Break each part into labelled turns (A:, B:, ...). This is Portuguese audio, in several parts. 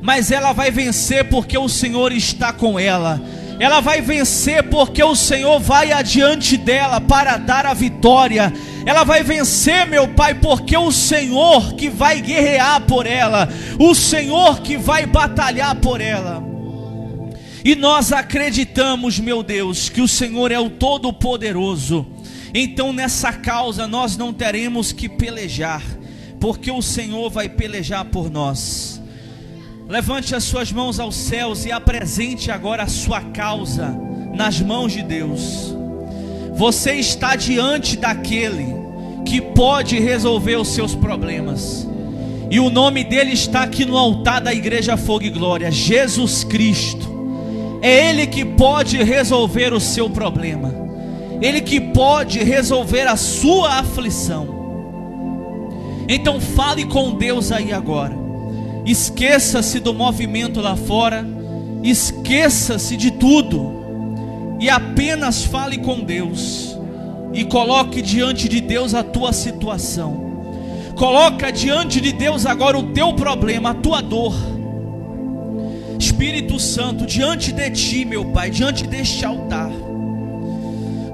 A: mas ela vai vencer porque o Senhor está com ela. Ela vai vencer porque o Senhor vai adiante dela para dar a vitória. Ela vai vencer, meu Pai, porque o Senhor que vai guerrear por ela, o Senhor que vai batalhar por ela. E nós acreditamos, meu Deus, que o Senhor é o Todo-Poderoso. Então nessa causa nós não teremos que pelejar, porque o Senhor vai pelejar por nós. Levante as suas mãos aos céus e apresente agora a sua causa nas mãos de Deus. Você está diante daquele que pode resolver os seus problemas, e o nome dele está aqui no altar da Igreja Fogo e Glória: Jesus Cristo. É Ele que pode resolver o seu problema, Ele que pode resolver a sua aflição. Então fale com Deus aí agora. Esqueça-se do movimento lá fora, esqueça-se de tudo, e apenas fale com Deus, e coloque diante de Deus a tua situação. Coloca diante de Deus agora o teu problema, a tua dor. Espírito Santo, diante de ti, meu Pai, diante deste altar,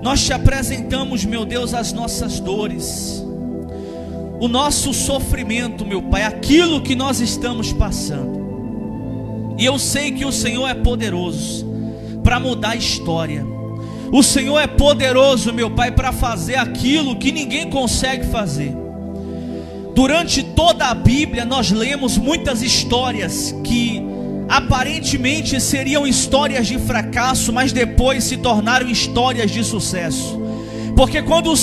A: nós te apresentamos, meu Deus, as nossas dores, o nosso sofrimento, meu Pai, aquilo que nós estamos passando. E eu sei que o Senhor é poderoso para mudar a história. O Senhor é poderoso, meu Pai, para fazer aquilo que ninguém consegue fazer. Durante toda a Bíblia nós lemos muitas histórias que aparentemente seriam histórias de fracasso, mas depois se tornaram histórias de sucesso. Porque quando o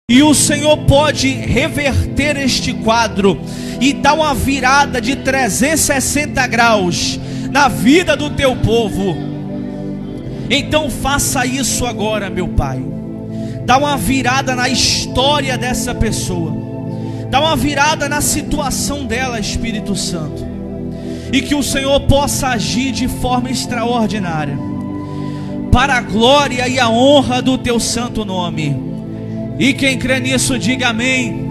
A: E o Senhor pode reverter este quadro e dar uma virada de 360 graus na vida do teu povo. Então faça isso agora, meu Pai. Dá uma virada na história dessa pessoa. Dá uma virada na situação dela, Espírito Santo. E que o Senhor possa agir de forma extraordinária, para a glória e a honra do teu santo nome. E quem crê nisso, diga amém.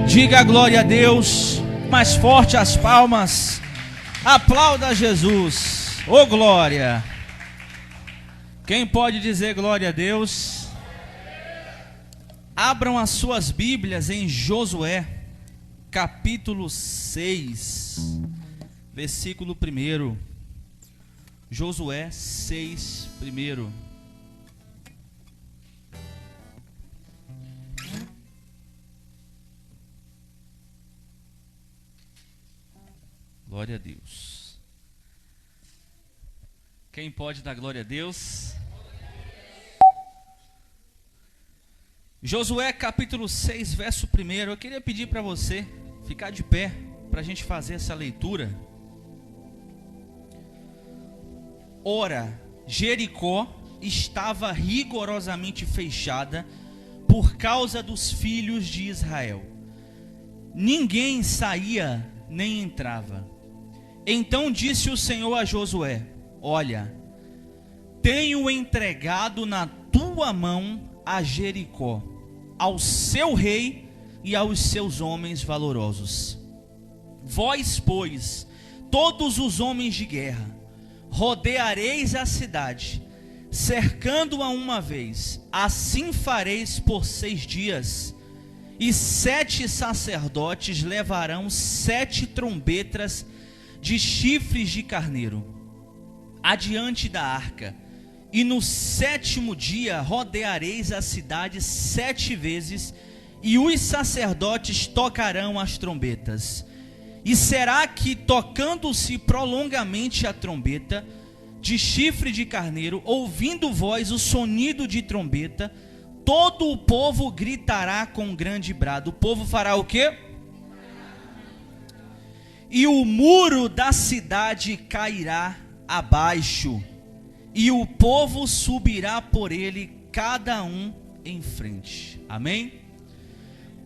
A: Diga glória a Deus. Mais forte as palmas. Aplauda Jesus. Ô glória. Quem pode dizer glória a Deus? Abram as suas Bíblias em Josué, capítulo 6, versículo 1. Josué 6, 1. Glória a Deus. Quem pode dar glória a Deus? Josué capítulo 6, verso 1. Eu queria pedir para você ficar de pé, para a gente fazer essa leitura. Ora, Jericó estava rigorosamente fechada por causa dos filhos de Israel. Ninguém saía nem entrava. Então disse o Senhor a Josué: olha, tenho entregado na tua mão a Jericó, ao seu rei e aos seus homens valorosos. Vós, pois, todos os homens de guerra, rodeareis a cidade, cercando-a uma vez. Assim fareis por 6 dias. E 7 sacerdotes levarão 7 trombetas de chifres de carneiro adiante da arca. E no 7º dia rodeareis a cidade 7 vezes, e os sacerdotes tocarão as trombetas. E será que, tocando-se prolongamente a trombeta de chifre de carneiro, ouvindo vós o sonido de trombeta, todo o povo gritará com grande brado. O povo fará o quê? e o muro da cidade cairá abaixo, e o povo subirá por ele, cada um em frente. Amém?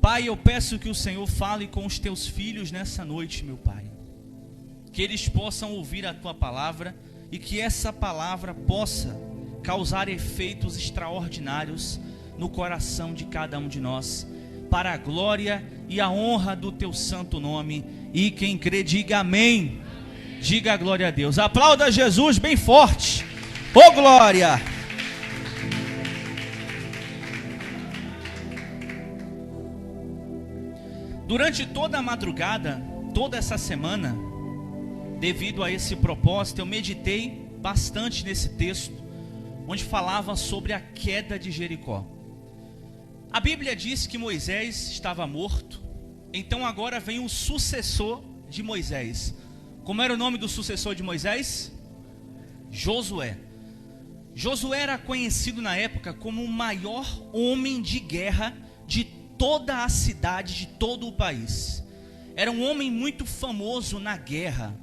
A: Pai, eu peço que o Senhor fale com os teus filhos nessa noite, meu Pai. Que eles possam ouvir a tua palavra e que essa palavra possa causar efeitos extraordinários no coração de cada um de nós, para a glória e a honra do teu santo nome. E quem crê, diga amém. Diga a glória a Deus. Aplauda Jesus bem forte. Ô glória! Durante toda a madrugada, toda essa semana, devido a esse propósito, eu meditei bastante nesse texto, onde falava sobre a queda de Jericó. A Bíblia diz que Moisés estava morto, então agora vem o sucessor de Moisés. Como era o nome do sucessor de Moisés? Josué. Josué era conhecido na época como o maior homem de guerra de toda a cidade, de todo o país. Era um homem muito famoso na guerra.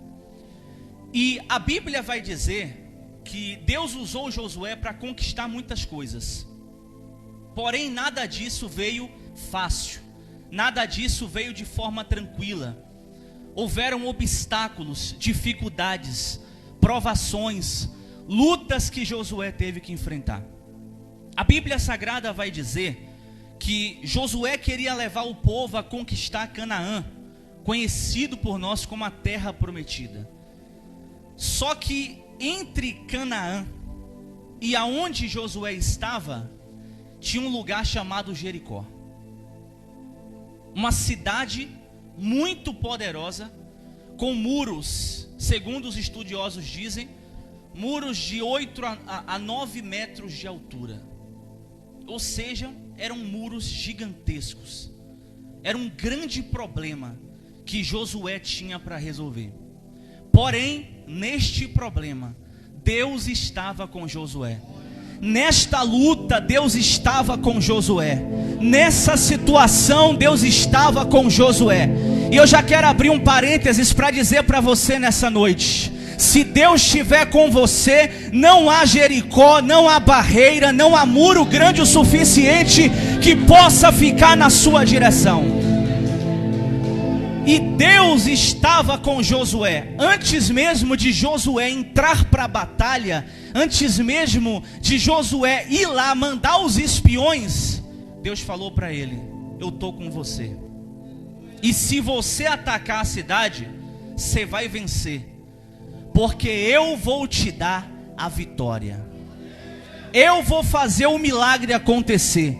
A: E a Bíblia vai dizer que Deus usou Josué para conquistar muitas coisas. Porém, nada disso veio fácil. Nada disso veio de forma tranquila. Houveram obstáculos, dificuldades, provações, lutas que Josué teve que enfrentar. A Bíblia Sagrada vai dizer que Josué queria levar o povo a conquistar Canaã, conhecido por nós como a terra prometida. Só que entre Canaã e aonde Josué estava, tinha um lugar chamado Jericó. Uma cidade muito poderosa, com muros, segundo os estudiosos dizem, muros de 8 a 9 metros de altura. Ou seja, eram muros gigantescos. Era um grande problema que Josué tinha para resolver. Porém, neste problema, Deus estava com Josué. Nesta luta, Deus estava com Josué. Nessa situação, Deus estava com Josué. E eu já quero abrir um parênteses para dizer para você nessa noite: se Deus estiver com você, não há Jericó, não há barreira, não há muro grande o suficiente que possa ficar na sua direção. E Deus estava com Josué. Antes mesmo de Josué entrar para a batalha, antes mesmo de Josué ir lá mandar os espiões, Deus falou para ele: eu estou com você. E se você atacar a cidade, você vai vencer, porque eu vou te dar a vitória. Eu vou fazer o milagre acontecer.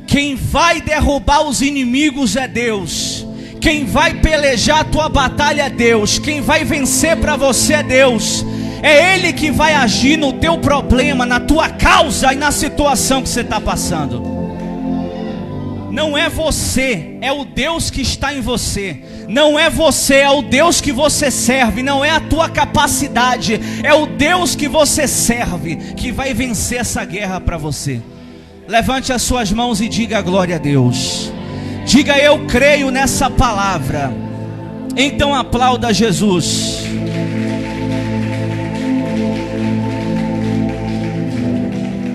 A: Quem vai derrubar os inimigos é Deus. Quem vai pelejar a tua batalha é Deus. Quem vai vencer para você é Deus. É Ele que vai agir no teu problema, na tua causa e na situação que você está passando. Não é você, é o Deus que está em você. Não é você, é o Deus que você serve. Não é a tua capacidade, é o Deus que você serve que vai vencer essa guerra para você. Levante as suas mãos e diga glória a Deus. Diga: eu creio nessa palavra. Então aplauda Jesus.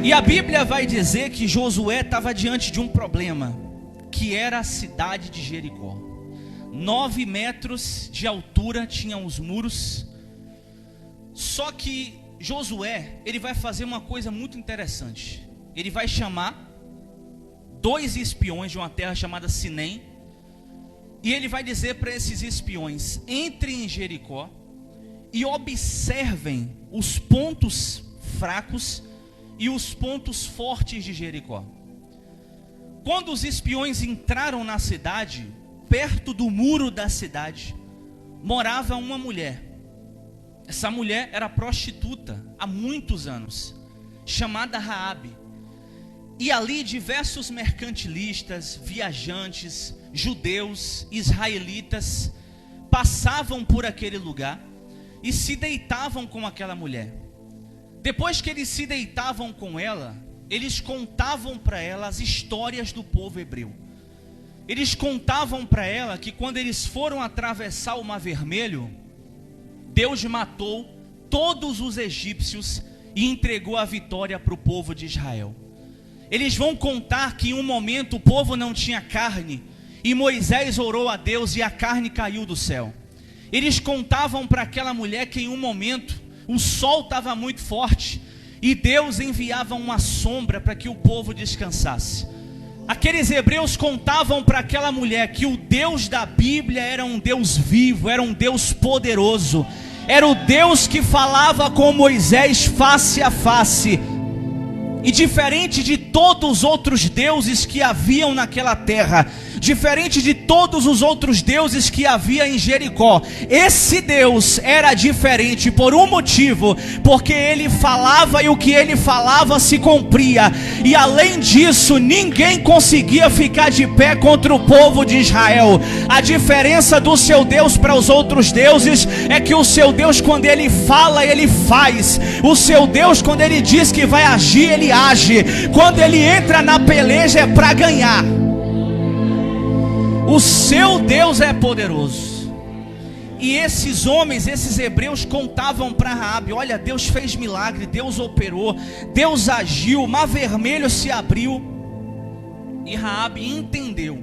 A: E a Bíblia vai dizer que Josué estava diante de um problema, que era a cidade de Jericó. 9 metros de altura tinham os muros. Só que Josué, ele vai fazer uma coisa muito interessante. Ele vai chamar 2 espiões de uma terra chamada Sinem, e ele vai dizer para esses espiões: entrem em Jericó e observem os pontos fracos e os pontos fortes de Jericó. Quando os espiões entraram na cidade, perto do muro da cidade, morava uma mulher. Essa mulher era prostituta há muitos anos, chamada Raabe. E ali diversos mercantilistas, viajantes, judeus, israelitas, passavam por aquele lugar e se deitavam com aquela mulher. Depois que eles se deitavam com ela, eles contavam para ela as histórias do povo hebreu. eles contavam para ela que quando eles foram atravessar o Mar Vermelho, Deus matou todos os egípcios e entregou a vitória para o povo de Israel. Eles vão contar que em um momento o povo não tinha carne, e Moisés orou a Deus e a carne caiu do céu. Eles contavam para aquela mulher que em um momento o sol estava muito forte, e Deus enviava uma sombra para que o povo descansasse. Aqueles hebreus contavam para aquela mulher que o Deus da Bíblia era um Deus vivo, era um Deus poderoso, era o Deus que falava com Moisés face a face. E diferente de todos os outros deuses que haviam naquela terra, diferente de todos os outros deuses que havia em Jericó, esse Deus era diferente por um motivo, porque ele falava e o que ele falava se cumpria. E além disso, ninguém conseguia ficar de pé contra o povo de Israel. A diferença do seu Deus para os outros deuses é que o seu Deus, quando ele fala, ele faz. O seu Deus, quando ele diz que vai agir, ele age. Quando ele entra na peleja, é para ganhar. O seu Deus é poderoso. E esses homens, esses hebreus contavam para Raabe: olha, Deus fez milagre, Deus operou, Deus agiu, o Mar Vermelho se abriu. E Raabe entendeu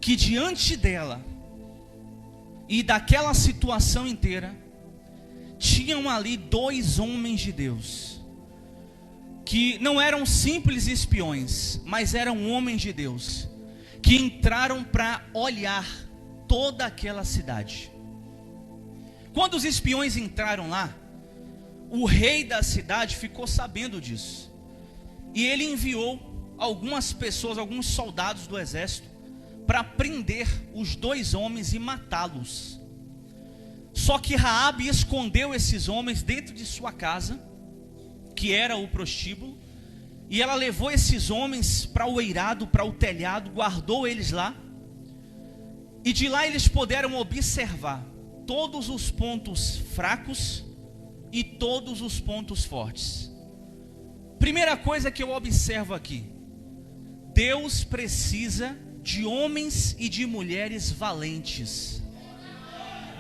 A: que diante dela e daquela situação inteira, tinham ali dois homens de Deus, que não eram simples espiões, mas eram homens de Deus, que entraram para olhar toda aquela cidade. Quando os espiões entraram lá, o rei da cidade ficou sabendo disso, e ele enviou algumas pessoas, alguns soldados do exército, para prender os dois homens e matá-los. Só que Raabe escondeu esses homens dentro de sua casa, que era o prostíbulo, e ela levou esses homens para o eirado, para o telhado, guardou eles lá, e de lá eles puderam observar todos os pontos fracos e todos os pontos fortes. Primeira coisa que eu observo aqui: Deus precisa de homens e de mulheres valentes.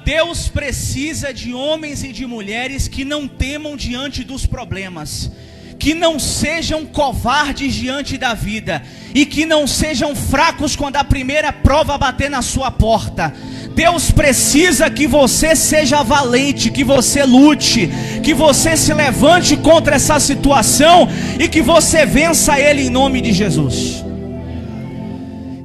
A: Deus precisa de homens e de mulheres que não temam diante dos problemas, que não sejam covardes diante da vida, e que não sejam fracos quando a primeira prova bater na sua porta. Deus precisa que você seja valente, que você lute, que você se levante contra essa situação e que você vença ele em nome de Jesus.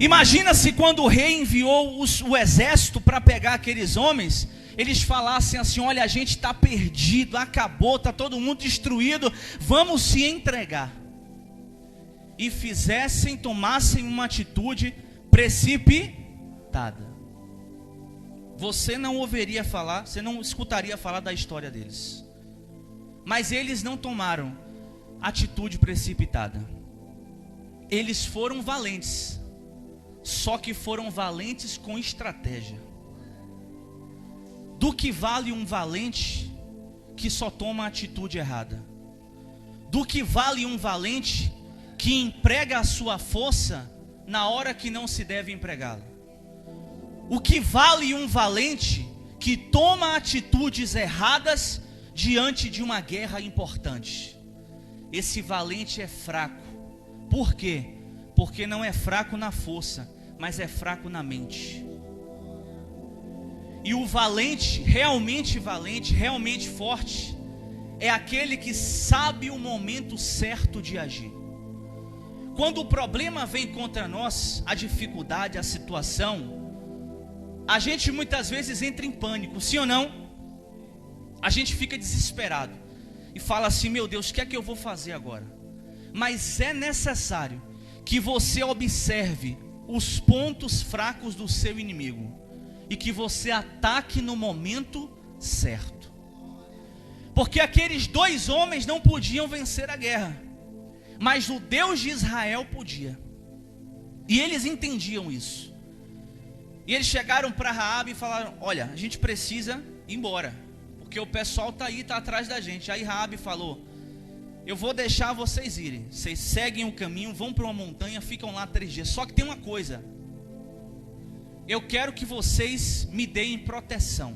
A: Imagina se quando o rei enviou o exército para pegar aqueles homens, eles falassem assim: olha, a gente está perdido, acabou, está todo mundo destruído, vamos se entregar. E tomassem uma atitude precipitada. Você não ouviria falar, você não escutaria falar da história deles. Mas eles não tomaram atitude precipitada. Eles foram valentes. Só que foram valentes com estratégia. Do que vale um valente que só toma a atitude errada? Do que vale um valente que emprega a sua força na hora que não se deve empregá-la? O que vale um valente que toma atitudes erradas diante de uma guerra importante? Esse valente é fraco. Por quê? Porque não é fraco na força, mas é fraco na mente. E o valente, realmente forte, é aquele que sabe o momento certo de agir. Quando o problema vem contra nós, a dificuldade, a situação, a gente muitas vezes entra em pânico, sim ou não? A gente fica desesperado e fala assim: meu Deus, o que é que eu vou fazer agora? Mas é necessário que você observe os pontos fracos do seu inimigo e que você ataque no momento certo. Porque aqueles dois homens não podiam vencer a guerra, mas o Deus de Israel podia. E eles entendiam isso. E eles chegaram para Raabe e falaram: olha, a gente precisa ir embora, porque o pessoal está aí, está atrás da gente. Aí Raabe falou: eu vou deixar vocês irem, vocês seguem o caminho, vão para uma montanha, ficam lá 3 dias. Só que tem uma coisa: eu quero que vocês me deem proteção,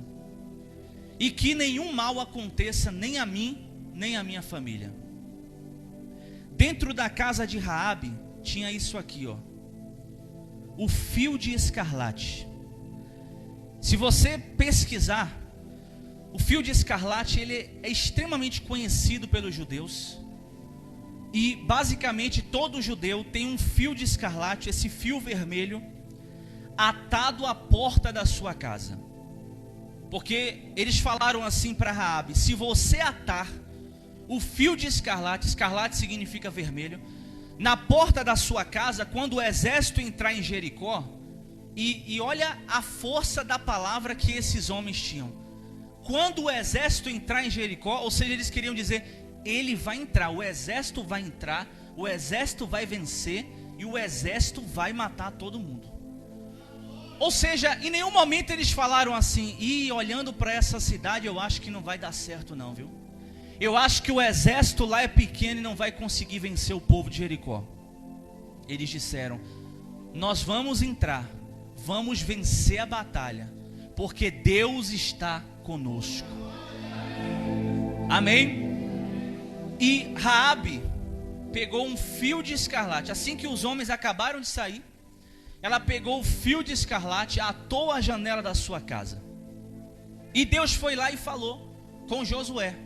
A: e que nenhum mal aconteça nem a mim, nem a minha família. Dentro da casa de Raabe tinha isso aqui, ó, o fio de escarlate. Se você pesquisar, o fio de escarlate, ele é extremamente conhecido pelos judeus. E basicamente todo judeu tem um fio de escarlate, esse fio vermelho, atado à porta da sua casa. Porque eles falaram assim para Raabe: se você atar o fio de escarlate, escarlate significa vermelho, na porta da sua casa, quando o exército entrar em Jericó, e olha a força da palavra que esses homens tinham. Quando o exército entrar em Jericó, ou seja, eles queriam dizer, ele vai entrar, o exército vai entrar, o exército vai vencer, e o exército vai matar todo mundo. Ou seja, em nenhum momento eles falaram assim: e olhando para essa cidade, eu acho que não vai dar certo não, viu? Eu acho que o exército lá é pequeno e não vai conseguir vencer o povo de Jericó. Eles disseram: nós vamos entrar, vamos vencer a batalha, porque Deus está conosco. Amém? E Raabe pegou um fio de escarlate. Assim que os homens acabaram de sair, ela pegou o fio de escarlate, atou a janela da sua casa. E Deus foi lá e falou com Josué: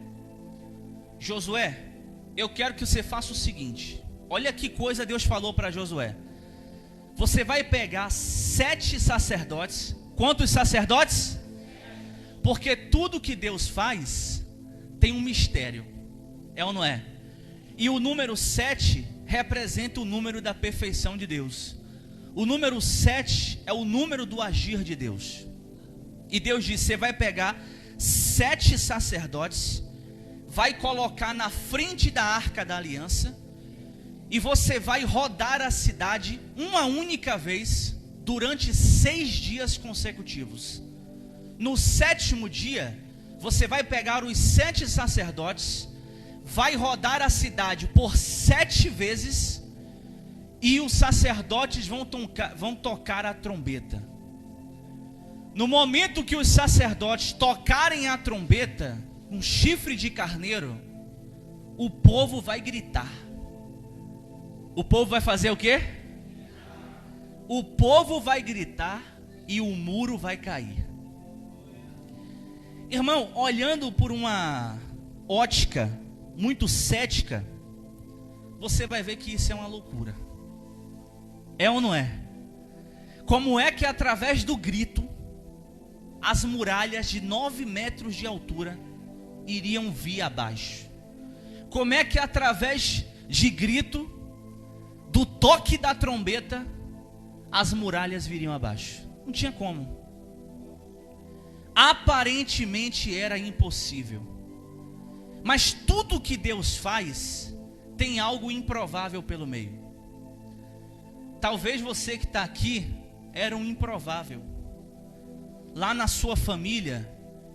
A: Josué, eu quero que você faça o seguinte. Olha que coisa Deus falou para Josué. Você vai pegar 7 sacerdotes. Quantos sacerdotes? Porque tudo que Deus faz tem um mistério, é ou não é? E o número 7 representa o número da perfeição de Deus. O número 7 é o número do agir de Deus. E Deus disse: você vai pegar 7 sacerdotes, vai colocar na frente da arca da aliança, e você vai rodar a cidade uma única vez durante 6 dias consecutivos. No 7º dia, você vai pegar os 7 sacerdotes, vai rodar a cidade por 7 vezes, e os sacerdotes vão tocar a trombeta. No momento que os sacerdotes tocarem a trombeta, um chifre de carneiro, o povo vai gritar. O povo vai fazer o quê? O povo vai gritar e o muro vai cair. Irmão, olhando por uma ótica muito cética, você vai ver que isso é uma loucura. É ou não é? Como é que através do grito, as muralhas de 9 metros de altura iriam vir abaixo? Como é que através de grito, do toque da trombeta, as muralhas viriam abaixo? Não tinha como. Aparentemente era impossível. Mas tudo que Deus faz tem algo improvável pelo meio. Talvez você que está aqui era um improvável. Lá na sua família,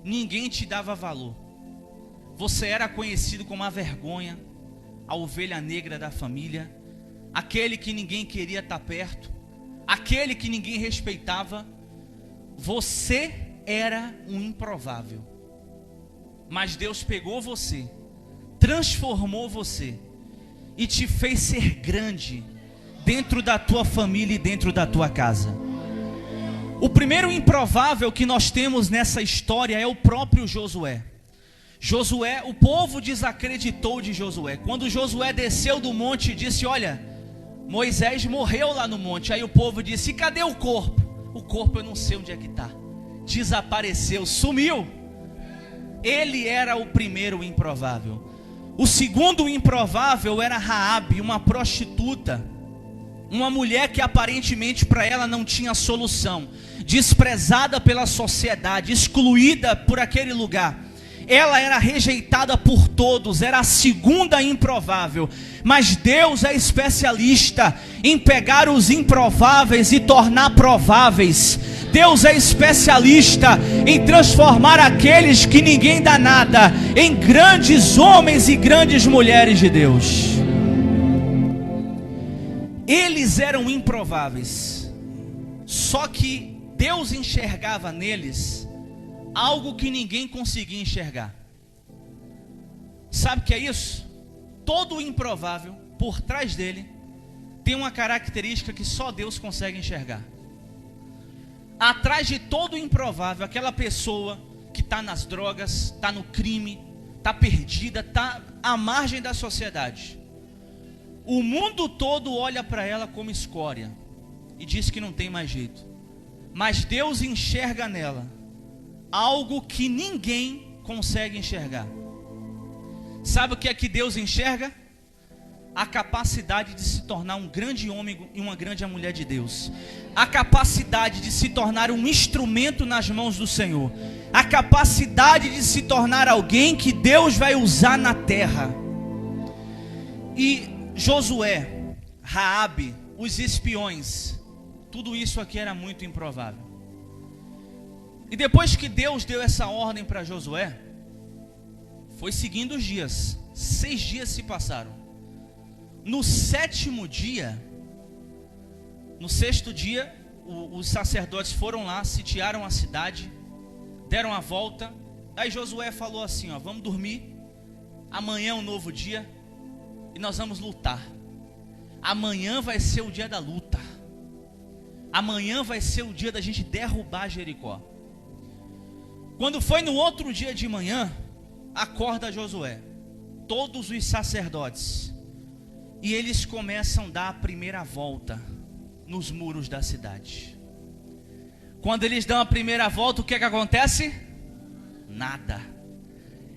A: ninguém te dava valor. Você era conhecido como a vergonha, a ovelha negra da família, aquele que ninguém queria estar perto, aquele que ninguém respeitava. Você era um improvável. Mas Deus pegou você, transformou você e te fez ser grande dentro da tua família e dentro da tua casa. O primeiro improvável que nós temos nessa história é o próprio Josué. Josué, o povo desacreditou de Josué. Quando Josué desceu do monte e disse: olha, Moisés morreu lá no monte. Aí o povo disse: e cadê o corpo? O corpo eu não sei onde é que está. Desapareceu, sumiu. Ele era o primeiro improvável. O segundo improvável era Raabe, uma prostituta, uma mulher que aparentemente para ela não tinha solução, desprezada pela sociedade, excluída por aquele lugar. Ela era rejeitada por todos, era a segunda improvável. Mas Deus é especialista em pegar os improváveis e tornar prováveis. Deus é especialista em transformar aqueles que ninguém dá nada em grandes homens e grandes mulheres de Deus. Eles eram improváveis, só que Deus enxergava neles algo que ninguém conseguia enxergar. Sabe o que é isso? Todo o improvável, por trás dele, tem uma característica que só Deus consegue enxergar. Atrás de todo o improvável, aquela pessoa que está nas drogas, está no crime, está perdida, está à margem da sociedade, o mundo todo olha para ela como escória e diz que não tem mais jeito. Mas Deus enxerga nela algo que ninguém consegue enxergar. Sabe o que é que Deus enxerga? A capacidade de se tornar um grande homem e uma grande mulher de Deus. A capacidade de se tornar um instrumento nas mãos do Senhor. A capacidade de se tornar alguém que Deus vai usar na terra. E Josué, Raabe, os espiões, tudo isso aqui era muito improvável. E depois que Deus deu essa ordem para Josué, foi seguindo os dias. 6 dias se passaram. No 7º dia, no 6º dia, os sacerdotes foram lá, sitiaram a cidade, deram a volta. Aí Josué falou assim, ó, vamos dormir, amanhã é um novo dia e nós vamos lutar. Amanhã vai ser o dia da luta. Amanhã vai ser o dia da gente derrubar Jericó. Quando foi no outro dia de manhã, acorda Josué, todos os sacerdotes, e eles começam a dar a primeira volta nos muros da cidade. Quando eles dão a primeira volta, o que é que acontece? Nada.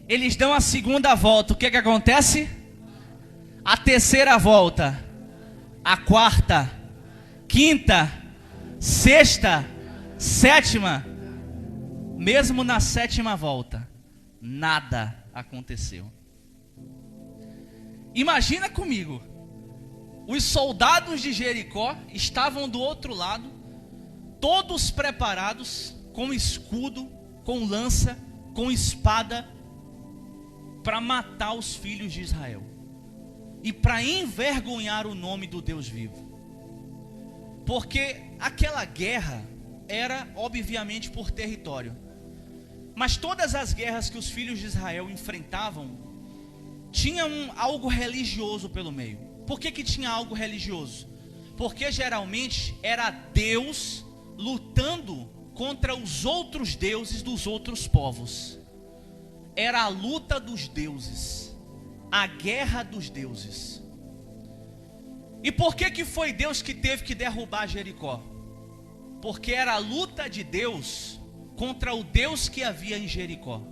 A: Eles dão a segunda volta, o que é que acontece? A terceira volta, a quarta, quinta, sexta, sétima. Mesmo na 7ª volta, nada aconteceu. Imagina comigo, os soldados de Jericó estavam do outro lado, todos preparados, com escudo, com lança, com espada, para matar os filhos de Israel e para envergonhar o nome do Deus vivo. Porque aquela guerra era obviamente por território, mas todas as guerras que os filhos de Israel enfrentavam tinham algo religioso pelo meio. Por que tinha algo religioso? Porque geralmente era Deus lutando contra os outros deuses dos outros povos. Era a luta dos deuses, a guerra dos deuses. E por que foi Deus que teve que derrubar Jericó? Porque era a luta de Deus contra o Deus que havia em Jericó.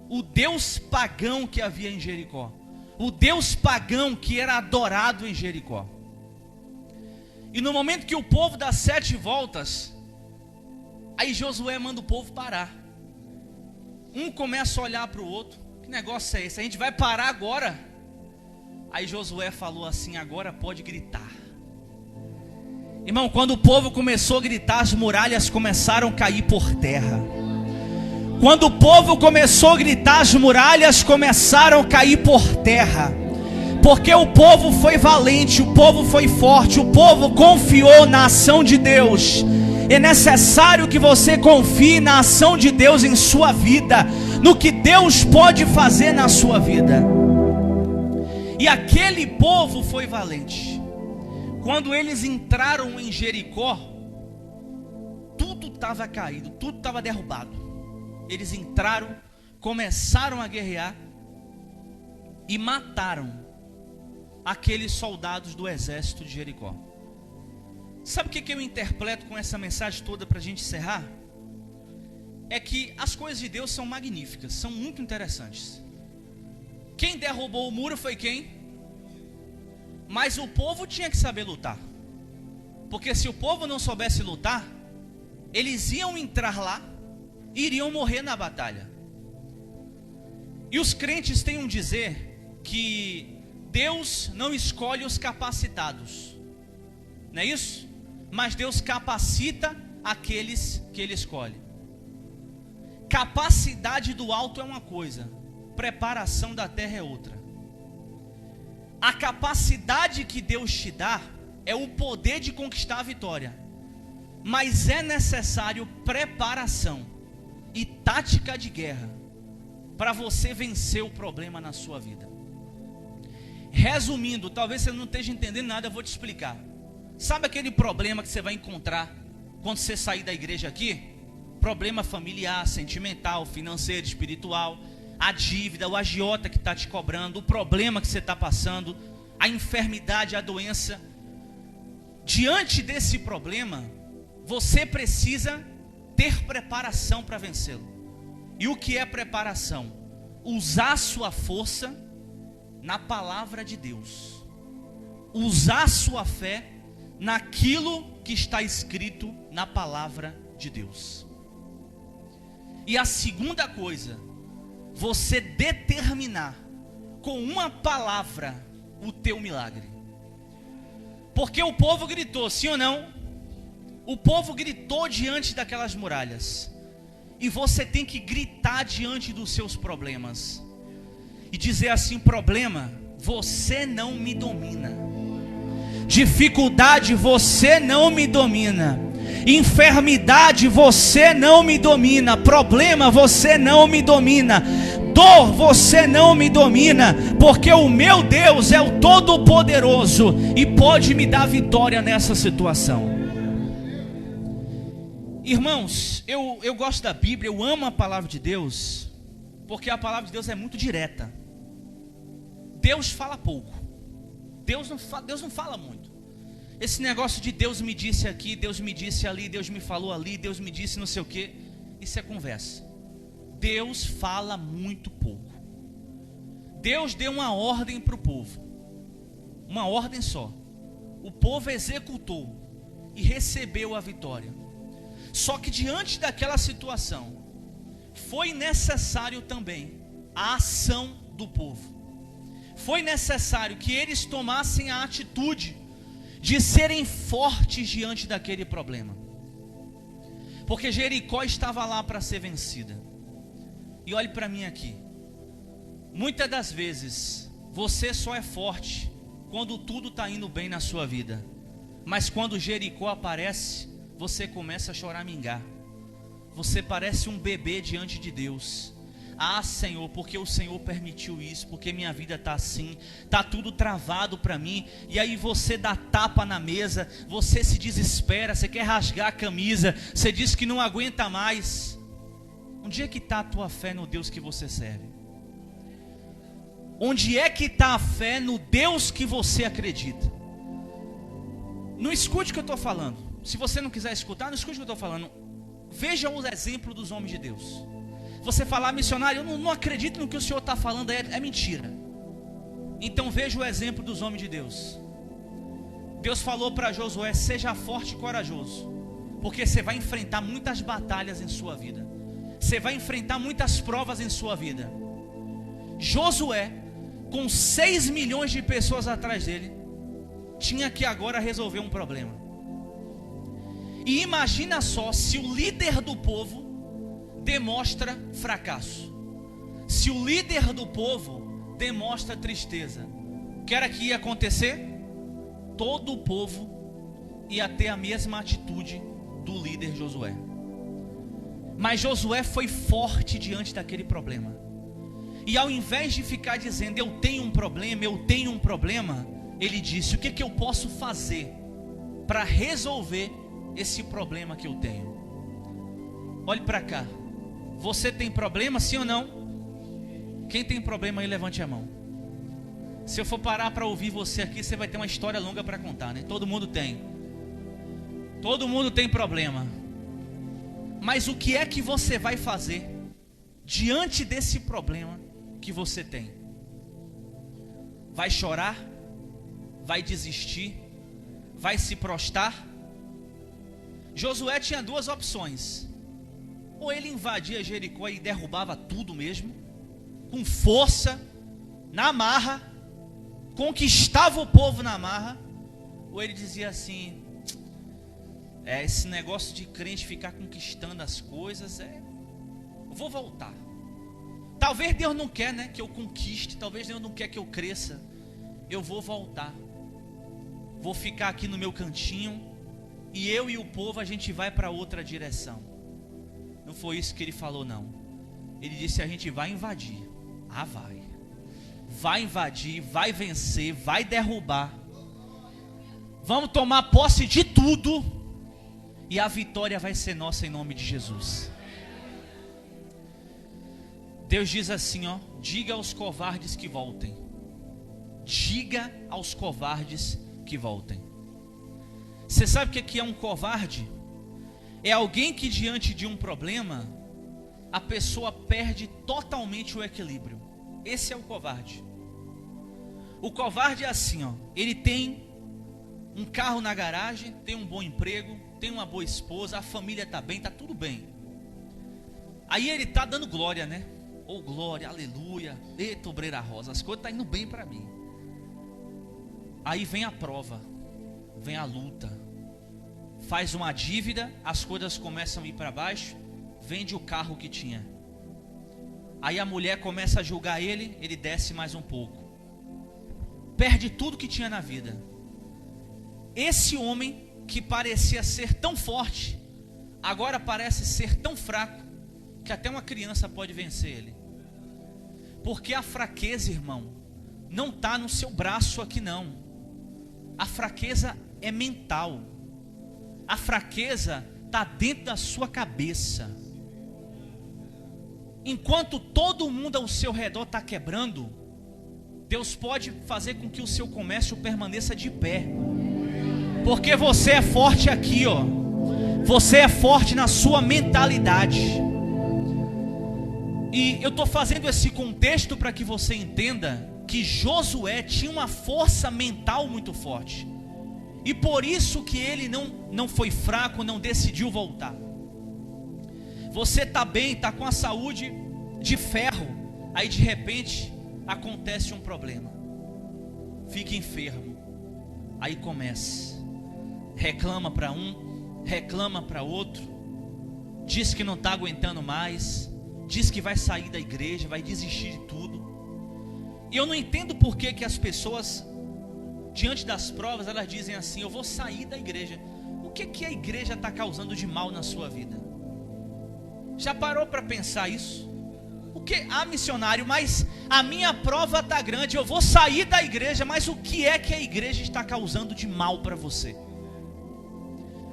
A: O Deus pagão que havia em Jericó. O Deus pagão que era adorado em Jericó. E no momento que o povo dá 7 voltas, aí Josué manda o povo parar. Um começa a olhar para o outro. Que negócio é esse? A gente vai parar agora? Aí Josué falou assim, agora pode gritar. Irmão, quando o povo começou a gritar, as muralhas começaram a cair por terra. Quando o povo começou a gritar, as muralhas começaram a cair por terra. Porque o povo foi valente, o povo foi forte, o povo confiou na ação de Deus. É necessário que você confie na ação de Deus em sua vida, no que Deus pode fazer na sua vida. E aquele povo foi valente. Quando eles entraram em Jericó, tudo estava caído, tudo estava derrubado. Eles entraram, começaram a guerrear e mataram aqueles soldados do exército de Jericó. Sabe o que eu interpreto com essa mensagem toda para a gente encerrar? É que as coisas de Deus são magníficas, são muito interessantes. Quem derrubou o muro foi quem? Mas o povo tinha que saber lutar. Porque se o povo não soubesse lutar, eles iam entrar lá e iriam morrer na batalha. E os crentes têm um dizer que Deus não escolhe os capacitados, não é isso? Mas Deus capacita aqueles que Ele escolhe. Capacidade do alto é uma coisa, preparação da terra é outra. A capacidade que Deus te dá é o poder de conquistar a vitória. mas é necessário preparação e tática de guerra para você vencer o problema na sua vida. Resumindo, talvez você não esteja entendendo nada, eu vou te explicar. Sabe aquele problema que você vai encontrar quando você sair da igreja aqui? Problema familiar, sentimental, financeiro, espiritual, a dívida, o agiota que está te cobrando, o problema que você está passando, a enfermidade, a doença. Diante desse problema, você precisa ter preparação para vencê-lo. E o que é preparação? Usar sua força na palavra de Deus. Usar sua fé naquilo que está escrito na palavra de Deus. E a segunda coisa, você determinar com uma palavra o teu milagre. Porque o povo gritou, sim ou não? O povo gritou diante daquelas muralhas. E você tem que gritar diante dos seus problemas. E dizer assim: problema, você não me domina. Dificuldade, você não me domina. Enfermidade, você não me domina. Problema, você não me domina. Dor, você não me domina. Porque o meu Deus é o Todo-Poderoso e pode me dar vitória nessa situação. Irmãos, eu gosto da Bíblia, eu amo a palavra de Deus, porque a palavra de Deus é muito direta. Deus fala pouco. Deus não fala muito. Esse negócio de Deus me disse aqui, Deus me disse ali, Deus me falou ali, Deus me disse não sei o que, isso é conversa. Deus fala muito pouco. Deus deu uma ordem para o povo, uma ordem só. O povo executou e recebeu a vitória. Só que diante daquela situação, foi necessário também a ação do povo. Foi necessário que eles tomassem a atitude de serem fortes diante daquele problema. Porque Jericó estava lá para ser vencida. E olhe para mim aqui. Muitas das vezes, você só é forte quando tudo está indo bem na sua vida. Mas quando Jericó aparece, você começa a choramingar. Você parece um bebê diante de Deus. Ah, Senhor, porque o Senhor permitiu isso, porque minha vida está assim, está tudo travado para mim. E aí você dá tapa na mesa, você se desespera, você quer rasgar a camisa, você diz que não aguenta mais. Onde é que está a tua fé no Deus que você serve? Onde é que está a fé no Deus que você acredita? Não escute o que eu estou falando. Se você não quiser escutar, não escute o que eu estou falando. Veja o exemplo dos homens de Deus. Você falar, missionário, eu não acredito no que o senhor está falando, é mentira. Então veja o exemplo dos homens de Deus. Deus falou para Josué: seja forte e corajoso, porque você vai enfrentar muitas batalhas em sua vida. Você vai enfrentar muitas provas em sua vida. Josué, com 6 milhões de pessoas atrás dele, tinha que agora resolver um problema. E imagina só se o líder do povo demonstra fracasso, se o líder do povo demonstra tristeza, o que era que ia acontecer? Todo o povo ia ter a mesma atitude do líder Josué. Mas Josué foi forte diante daquele problema. E ao invés de ficar dizendo eu tenho um problema, ele disse: o que eu posso fazer para resolver esse problema que eu tenho? Olhe para cá. Você tem problema, sim ou não? Quem tem problema aí, levante a mão. Se eu for parar para ouvir você aqui, você vai ter uma história longa para contar, né? Todo mundo tem. Todo mundo tem problema. Mas o que é que você vai fazer diante desse problema que você tem? Vai chorar? Vai desistir? Vai se prostrar? Josué tinha duas opções. Ou ele invadia Jericó e derrubava tudo mesmo, com força, na marra, conquistava o povo na marra. Ou ele dizia assim: esse negócio de crente ficar conquistando as coisas, eu vou voltar. Talvez Deus não quer, né, que eu conquiste, talvez Deus não quer que eu cresça. Eu vou voltar. Vou ficar aqui no meu cantinho, e eu e o povo a gente vai para outra direção. Não foi isso que ele falou, não. Ele disse: a gente vai invadir. Ah, vai invadir, vai vencer, vai derrubar, vamos tomar posse de tudo, e a vitória vai ser nossa em nome de Jesus. Deus diz assim, ó: diga aos covardes que voltem. Diga aos covardes que voltem. Você sabe o que é um covarde? É alguém que diante de um problema, a pessoa perde totalmente o equilíbrio. Esse é o covarde. O covarde é assim, ó: ele tem um carro na garagem, tem um bom emprego, tem uma boa esposa, a família está bem, está tudo bem. Aí ele está dando glória, né? Oh, glória, aleluia, eita, obreira rosa, as coisas estão indo bem para mim. Aí vem a prova, vem a luta, faz uma dívida, as coisas começam a ir para baixo, vende o carro que tinha. Aí a mulher começa a julgar ele, ele desce mais um pouco, perde tudo que tinha na vida. Esse homem que parecia ser tão forte, agora parece ser tão fraco, que até uma criança pode vencer ele. Porque a fraqueza, irmão, não está no seu braço aqui não. A fraqueza é mental. A fraqueza está dentro da sua cabeça. Enquanto todo mundo ao seu redor está quebrando, Deus pode fazer com que o seu comércio permaneça de pé. Porque você é forte aqui, ó. Você é forte na sua mentalidade. E eu estou fazendo esse contexto para que você entenda que Josué tinha uma força mental muito forte. E por isso que ele não foi fraco, não decidiu voltar. Você está bem, está com a saúde de ferro. Aí de repente acontece um problema. Fica enfermo. Aí começa. Reclama para um, reclama para outro. Diz que não está aguentando mais. Diz que vai sair da igreja, vai desistir de tudo. E eu não entendo por que as pessoas, diante das provas, elas dizem assim: eu vou sair da igreja. O que a igreja está causando de mal na sua vida? Já parou para pensar isso? O que? Ah, missionário, mas a minha prova está grande, eu vou sair da igreja. Mas o que é que a igreja está causando de mal para você?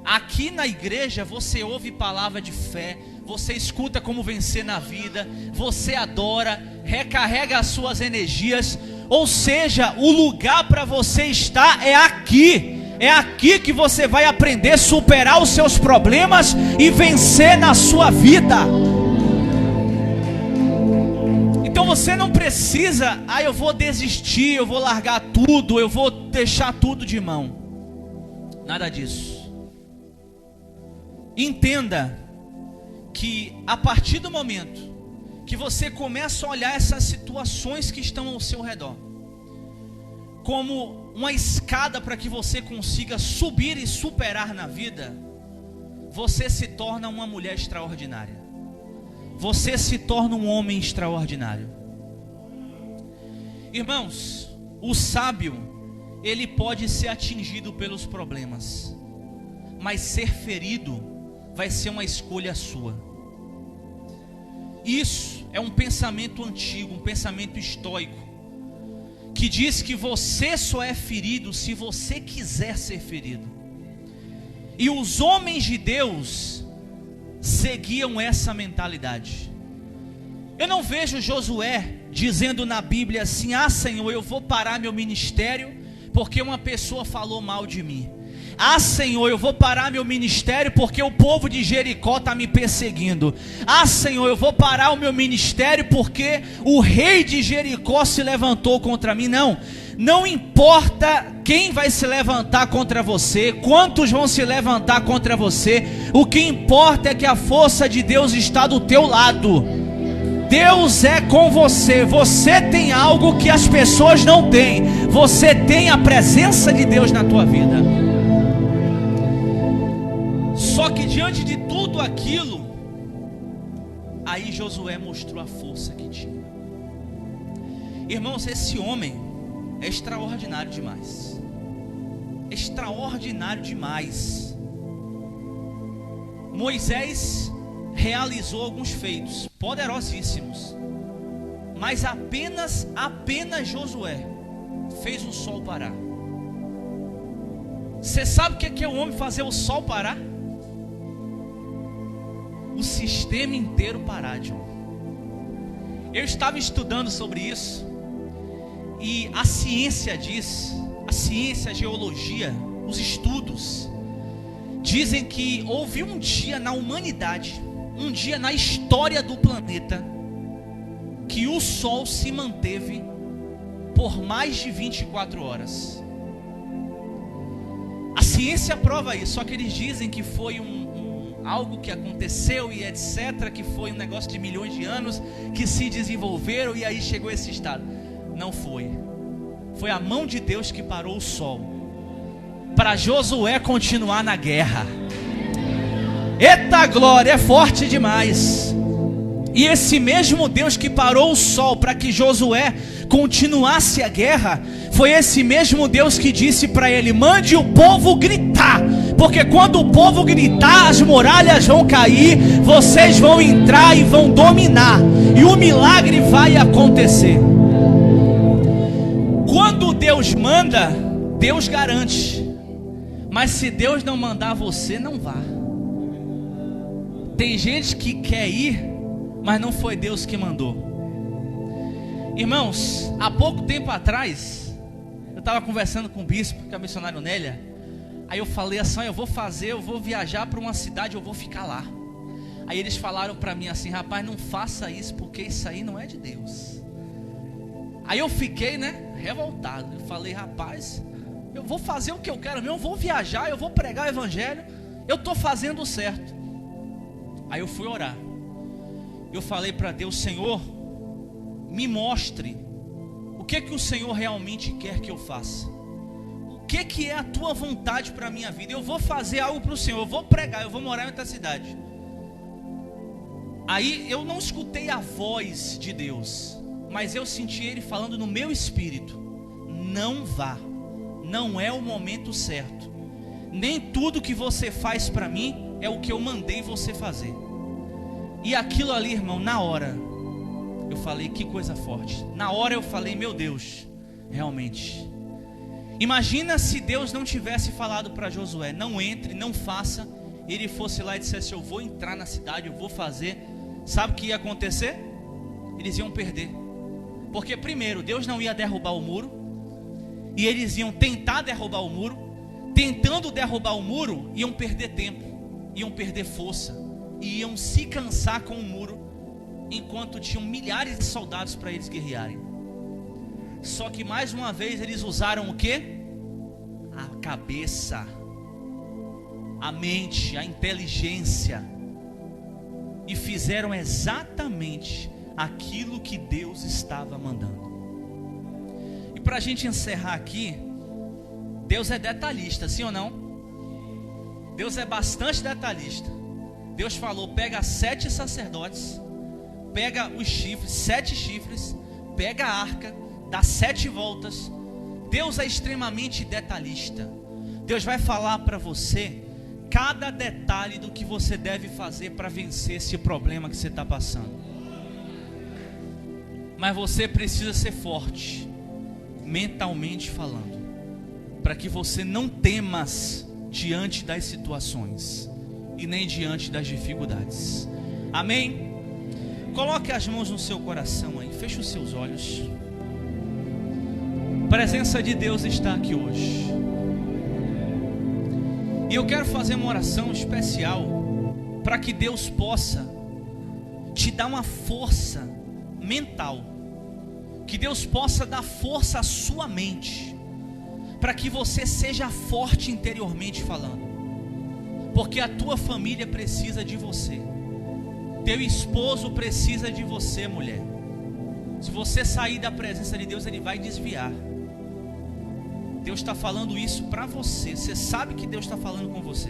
A: Aqui na igreja você ouve palavra de fé, você escuta como vencer na vida, você adora, recarrega as suas energias. Ou seja, o lugar para você estar é aqui. É aqui que você vai aprender a superar os seus problemas e vencer na sua vida. Então você não precisa: ah, eu vou desistir, eu vou largar tudo, eu vou deixar tudo de mão. Nada disso. Entenda que a partir do momento que você começa a olhar essas situações que estão ao seu redor como uma escada para que você consiga subir e superar na vida, você se torna uma mulher extraordinária. Você se torna um homem extraordinário. Irmãos, o sábio, ele pode ser atingido pelos problemas, mas ser ferido vai ser uma escolha sua. Isso é um pensamento antigo, um pensamento estoico, que diz que você só é ferido se você quiser ser ferido. E os homens de Deus seguiam essa mentalidade. Eu não vejo Josué dizendo na Bíblia assim: ah, Senhor, eu vou parar meu ministério porque uma pessoa falou mal de mim. Ah, Senhor, eu vou parar meu ministério porque o povo de Jericó está me perseguindo. Ah, Senhor, eu vou parar o meu ministério porque o rei de Jericó se levantou contra mim. Não importa quem vai se levantar contra você, quantos vão se levantar contra você. O que importa é que a força de Deus está do teu lado. Deus é com você. Você tem algo que as pessoas não têm. Você tem a presença de Deus na tua vida. Só que diante de tudo aquilo, aí Josué mostrou a força que tinha. Irmãos, esse homem é extraordinário demais. Extraordinário demais. Moisés realizou alguns feitos poderosíssimos, mas apenas Josué fez o sol parar. Você sabe o que é o homem fazer o sol parar? O sistema inteiro parar, John. Eu estava estudando sobre isso, e a ciência diz, a ciência, a geologia, os estudos dizem que houve um dia na humanidade, um dia na história do planeta, que o sol se manteve por mais de 24 horas. A ciência prova isso, só que eles dizem que foi algo que aconteceu e etc, que foi um negócio de milhões de anos, que se desenvolveram e aí chegou esse estado. Não foi. Foi a mão de Deus que parou o sol, para Josué continuar na guerra. Eita glória, é forte demais. E esse mesmo Deus que parou o sol para que Josué continuasse a guerra, foi esse mesmo Deus que disse para ele: mande o povo gritar, porque quando o povo gritar, as muralhas vão cair, vocês vão entrar e vão dominar, e o milagre vai acontecer. Quando Deus manda, Deus garante. Mas se Deus não mandar você, não vá. Tem gente que quer ir, mas não foi Deus que mandou. Irmãos, há pouco tempo atrás, eu estava conversando com o bispo, que é o missionário Nélia. Aí eu falei assim: eu vou viajar para uma cidade, eu vou ficar lá. Aí eles falaram para mim assim: rapaz, não faça isso, porque isso aí não é de Deus. Aí eu fiquei, revoltado. Eu falei: rapaz, eu vou fazer o que eu quero mesmo, eu vou viajar, eu vou pregar o evangelho, eu estou fazendo o certo. Aí eu fui orar. Eu falei para Deus: Senhor, me mostre o que o Senhor realmente quer que eu faça. O que é a tua vontade para a minha vida? Eu vou fazer algo para o Senhor, eu vou pregar, eu vou morar em outra cidade. Aí eu não escutei a voz de Deus, mas eu senti Ele falando no meu espírito: não vá, não é o momento certo. Nem tudo que você faz para mim é o que eu mandei você fazer. E aquilo ali, irmão, na hora eu falei: que coisa forte. Na hora eu falei: meu Deus, realmente. Imagina se Deus não tivesse falado para Josué: não entre, não faça. Ele fosse lá e dissesse: eu vou entrar na cidade, eu vou fazer. Sabe o que ia acontecer? Eles iam perder. Porque primeiro, Deus não ia derrubar o muro, e eles iam tentar derrubar o muro. Tentando derrubar o muro, iam perder tempo, iam perder força, e iam se cansar com o muro, enquanto tinham milhares de soldados para eles guerrearem. Só que mais uma vez eles usaram o quê? A cabeça, a mente, a inteligência, e fizeram exatamente aquilo que Deus estava mandando. E para a gente encerrar aqui, Deus é detalhista, sim ou não? Deus é bastante detalhista. Deus falou: pega 7 sacerdotes, pega os chifres, 7 chifres, pega a arca, dá 7 voltas. Deus é extremamente detalhista. Deus vai falar para você cada detalhe do que você deve fazer para vencer esse problema que você está passando. Mas você precisa ser forte, mentalmente falando, para que você não temas diante das situações e nem diante das dificuldades. Amém? Coloque as mãos no seu coração aí, feche os seus olhos. A presença de Deus está aqui hoje, e eu quero fazer uma oração especial para que Deus possa te dar uma força mental, que Deus possa dar força à sua mente, para que você seja forte interiormente falando, porque a tua família precisa de você, teu esposo precisa de você, mulher. Se você sair da presença de Deus, Ele vai desviar. Deus está falando isso para você. Você sabe que Deus está falando com você,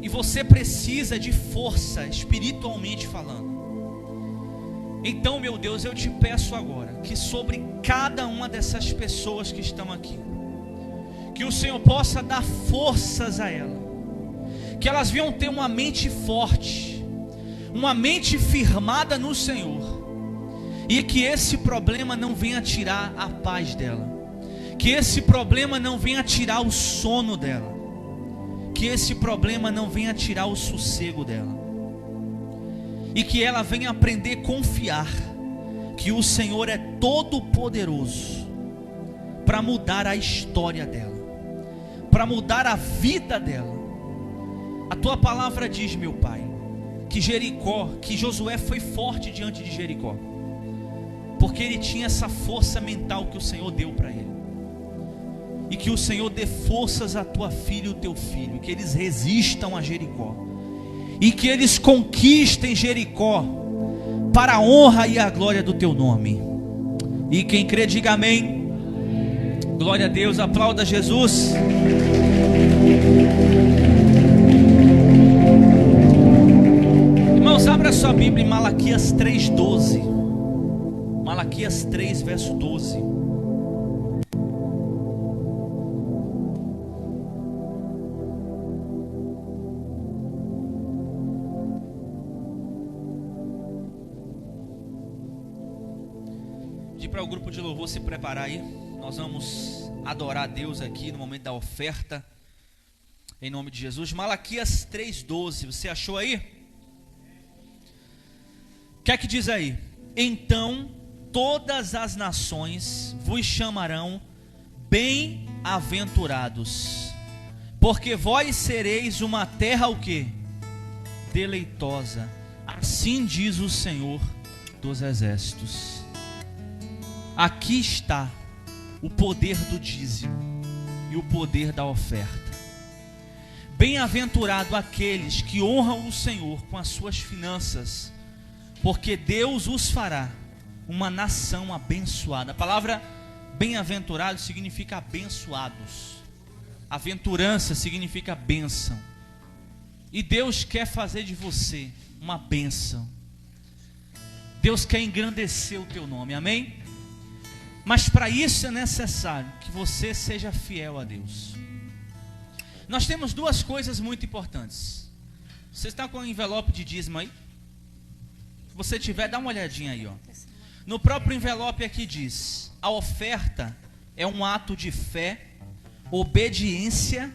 A: e você precisa de força espiritualmente falando. Então, meu Deus, eu te peço agora que sobre cada uma dessas pessoas que estão aqui, que o Senhor possa dar forças a ela, que elas venham ter uma mente forte, uma mente firmada no Senhor, e que esse problema não venha tirar a paz dela, que esse problema não venha tirar o sono dela, que esse problema não venha tirar o sossego dela, e que ela venha aprender a confiar que o Senhor é todo poderoso para mudar a história dela, para mudar a vida dela. A tua palavra diz, meu Pai, que que Josué foi forte diante de Jericó, porque ele tinha essa força mental que o Senhor deu para ele. E que o Senhor dê forças a tua filha e o teu filho, que eles resistam a Jericó, e que eles conquistem Jericó para a honra e a glória do teu nome. E quem crê, diga amém. Glória a Deus, aplauda Jesus. Irmãos, abra sua Bíblia em Malaquias 3:12. Malaquias 3, verso 12. Pedir para o grupo de louvor se preparar aí. Nós vamos adorar a Deus aqui no momento da oferta, em nome de Jesus. Malaquias 3:12, você achou aí? O que é que diz aí? Então todas as nações vos chamarão bem-aventurados, porque vós sereis uma terra o quê? Deleitosa. Assim diz o Senhor dos exércitos. Aqui está o poder do dízimo e o poder da oferta. Bem-aventurado aqueles que honram o Senhor com as suas finanças, porque Deus os fará uma nação abençoada. A palavra bem-aventurado significa abençoados. Aventurança significa bênção. E Deus quer fazer de você uma bênção. Deus quer engrandecer o teu nome, amém? Mas para isso é necessário que você seja fiel a Deus. Nós temos duas coisas muito importantes. Você está com o envelope de dízimo aí? Se você tiver, dá uma olhadinha aí, ó. No próprio envelope aqui diz: a oferta é um ato de fé, obediência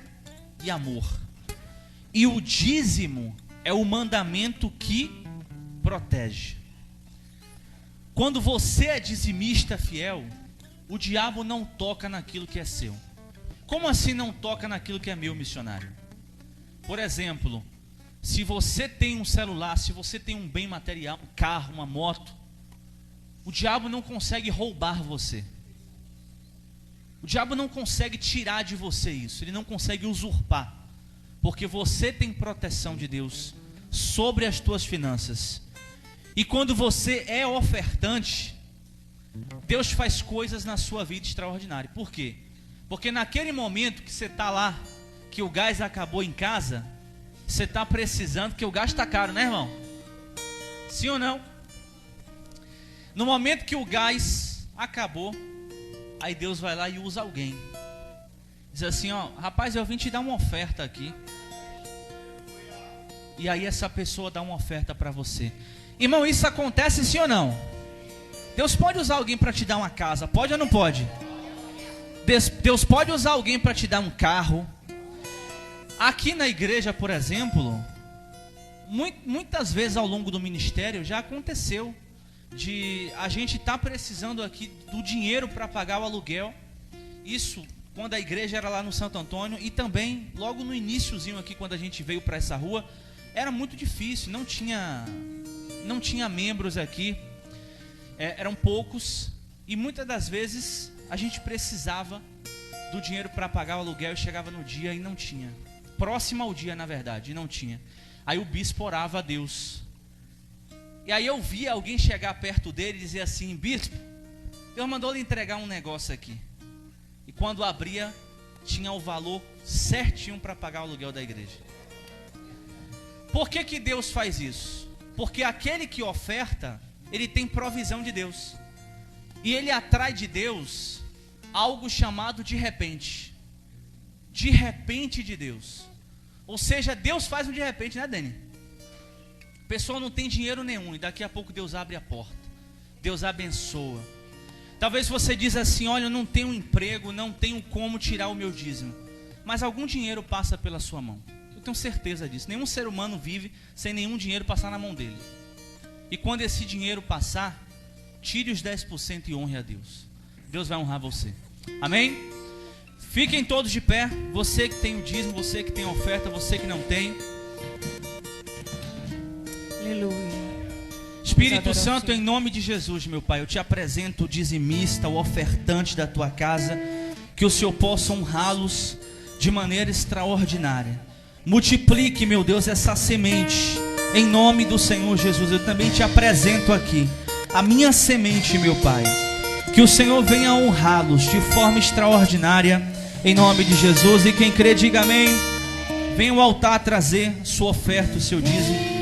A: e amor. E o dízimo é o mandamento que protege. Quando você é dizimista fiel, o diabo não toca naquilo que é seu. Como assim não toca naquilo que é meu, missionário? Por exemplo, se você tem um celular, se você tem um bem material, um carro, uma moto, o diabo não consegue roubar você. O diabo não consegue tirar de você isso. Ele não consegue usurpar. Porque você tem proteção de Deus sobre as tuas finanças. E quando você é ofertante, Deus faz coisas na sua vida extraordinárias. Por quê? Porque naquele momento que você está lá, que o gás acabou em casa, você está precisando, que o gás está caro, né, irmão? Sim ou não? No momento que o gás acabou, aí Deus vai lá e usa alguém. Diz assim, ó, rapaz, eu vim te dar uma oferta aqui. E aí essa pessoa dá uma oferta para você. Irmão, isso acontece sim ou não? Deus pode usar alguém para te dar uma casa, pode ou não pode? Deus pode usar alguém para te dar um carro. Aqui na igreja, por exemplo, muitas vezes ao longo do ministério já aconteceu de a gente estar precisando aqui do dinheiro para pagar o aluguel. Isso quando a igreja era lá no Santo Antônio, e também logo no iniciozinho aqui, quando a gente veio para essa rua, era muito difícil, não tinha membros aqui, eram poucos, e muitas das vezes a gente precisava do dinheiro para pagar o aluguel e chegava no dia e não tinha, próximo ao dia na verdade, e não tinha. Aí o bispo orava a Deus, e aí eu via alguém chegar perto dele e dizer assim: bispo, Deus mandou lhe entregar um negócio aqui. E quando abria, tinha o valor certinho para pagar o aluguel da igreja. Por que Deus faz isso? Porque aquele que oferta, ele tem provisão de Deus. E ele atrai de Deus algo chamado de repente. De repente de Deus. Ou seja, Deus faz um de repente, né, Dani? A pessoa não tem dinheiro nenhum e daqui a pouco Deus abre a porta. Deus abençoa. Talvez você diz assim: olha, eu não tenho emprego, não tenho como tirar o meu dízimo. Mas algum dinheiro passa pela sua mão. Eu tenho certeza disso. Nenhum ser humano vive sem nenhum dinheiro passar na mão dele. E quando esse dinheiro passar, tire os 10% e honre a Deus. Deus vai honrar você. Amém? Fiquem todos de pé. Você que tem o dízimo, você que tem a oferta, você que não tem.
B: Aleluia.
A: Espírito Santo, em nome de Jesus, meu Pai, eu te apresento o dizimista, o ofertante da tua casa, que o Senhor possa honrá-los de maneira extraordinária. Multiplique, meu Deus, essa semente, em nome do Senhor Jesus. Eu também te apresento aqui a minha semente, meu Pai, que o Senhor venha honrá-los de forma extraordinária, em nome de Jesus. E quem crê, diga amém. Venha ao altar trazer sua oferta, o seu dízimo.